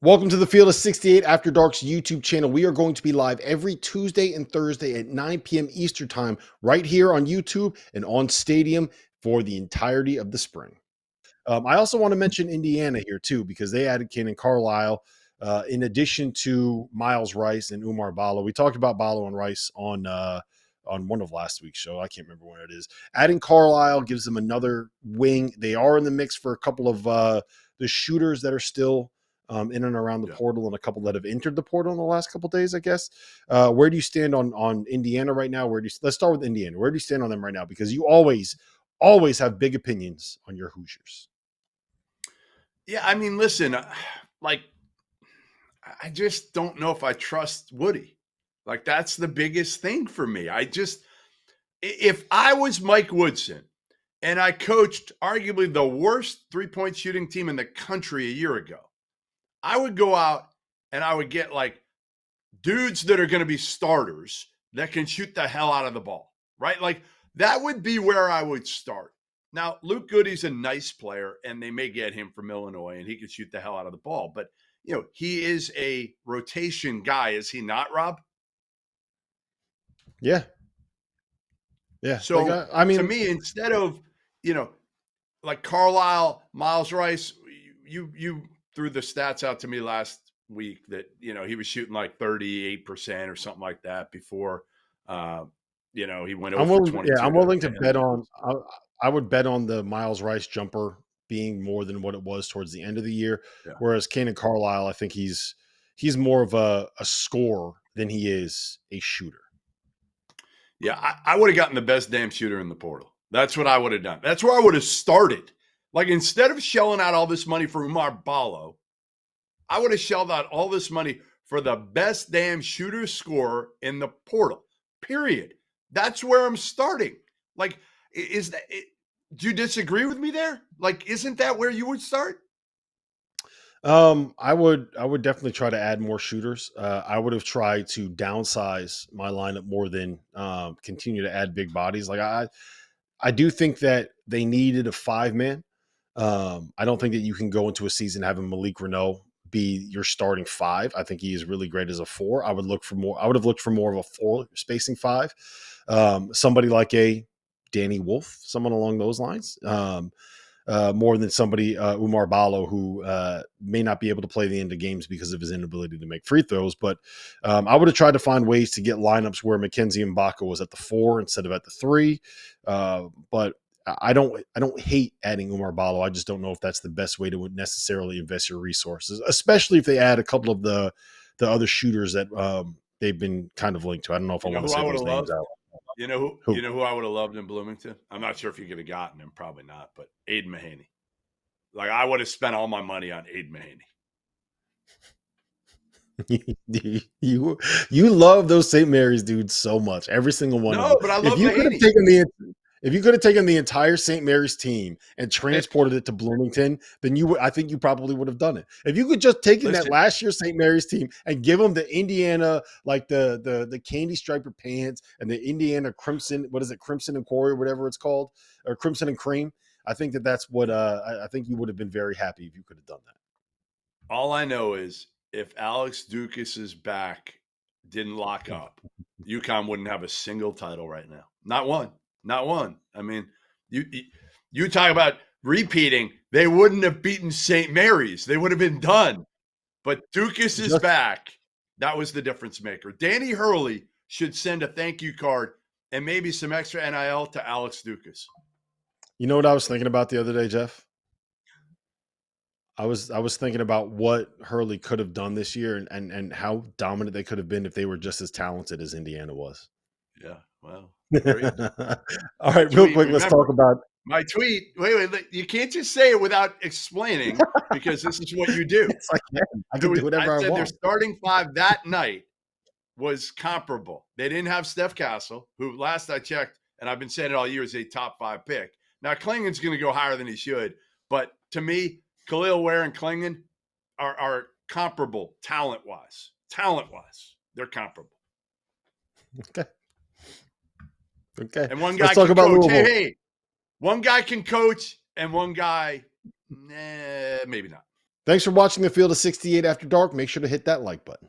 Welcome to the Field of 68 After Dark's YouTube channel. We are going to be live every Tuesday and Thursday at 9 p.m. Eastern Time right here on YouTube and on Stadium for the entirety of the spring. I also want to mention Indiana here too, because they added Kanan Carlisle in addition to Miles Rice and Umar Balo. We talked about Balo and Rice on one of last week's show. I can't remember when it is. Adding Carlisle gives them another wing. They are in the mix for a couple of the shooters that are still in and around the portal, and a couple that have entered the portal in the last couple of days, I guess. Where do you stand on Indiana right now? Let's start with Indiana. Where do you stand on them right now? Because you always have big opinions on your Hoosiers. Yeah, I mean, listen, I just don't know if I trust Woody. Like, that's the biggest thing for me. If I was Mike Woodson and I coached arguably the worst three-point shooting team in the country a year ago, I would go out and I would get like dudes that are going to be starters that can shoot the hell out of the ball, right? Like, that would be where I would start. Now, Luke Goody's a nice player, and they may get him from Illinois, and he could shoot the hell out of the ball. But, he is a rotation guy, is he not, Rob? Yeah. Yeah. So, to me, instead of, like Carlisle, Miles Rice, you threw the stats out to me last week that, he was shooting like 38% or something like that before, he went over 22. I'm willing to bet on I would bet on the Miles Rice jumper being more than what it was towards the end of the year. Yeah. Whereas Kanan Carlisle, I think he's more of a scorer than he is a shooter. Yeah, I would have gotten the best damn shooter in the portal. That's what I would have done. That's where I would have started. Like, instead of shelling out all this money for Umar Balo, I would have shelled out all this money for the best damn shooter scorer in the portal, period. That's where I'm starting. Like, do you disagree with me there? Like, isn't that where you would start? I would definitely try to add more shooters. I would have tried to downsize my lineup more than continue to add big bodies. Like, I do think that they needed a 5-man. I don't think that you can go into a season having Malik Renault be your starting 5. I think he is really great as a 4. I would have looked for more of a 4 spacing 5. Somebody like a Danny Wolf, someone along those lines. More than somebody, Umar Balo, who may not be able to play the end of games because of his inability to make free throws. But I would have tried to find ways to get lineups where Mackenzie Mbaka was at the 4 instead of at the 3. But I don't hate adding Umar Balo. I just don't know if that's the best way to necessarily invest your resources, especially if they add a couple of the other shooters that they've been kind of linked to. I don't know if I want to say those names out. You know who I would have loved in Bloomington? I'm not sure if you could have gotten him, probably not, but Aiden Mahaney. Like, I would have spent all my money on Aiden Mahaney. you love those St. Mary's dudes so much. Every single one of them. But I love if you could have taken the entire St. Mary's team and transported it to Bloomington, then I think you probably would have done it. If you could just take in that last year's St. Mary's team and give them the Indiana, like the candy striper pants and the Indiana crimson, what is it, Crimson and Quarry or whatever it's called, or Crimson and Cream. I think that's what I think you would have been very happy if you could have done that. All I know is if Alex Ducas's back didn't lock up, UConn wouldn't have a single title right now. Not one. Not one. I mean, you talk about repeating. They wouldn't have beaten St. Mary's. They would have been done. But Dukas is back. That was the difference maker. Danny Hurley should send a thank you card and maybe some extra NIL to Alex Dukas. You know what I was thinking about the other day, Jeff? I was thinking about what Hurley could have done this year and how dominant they could have been if they were just as talented as Indiana was. Yeah, well. All right, real quick, let's talk about my tweet. Wait, you can't just say it without explaining, because this is what you do. Yes, I can do whatever I want. Their starting 5 that night was comparable. They didn't have Steph Castle, who last I checked, and I've been saying it all year, is a top 5 pick. Now, Klingen's going to go higher than he should, but to me, Khalil Ware and Klingen are comparable talent-wise. Talent-wise, they're comparable. Okay. And one guy can coach. Hey, one guy can coach, and one guy, maybe not. Thanks for watching the Field of 68 After Dark. Make sure to hit that like button.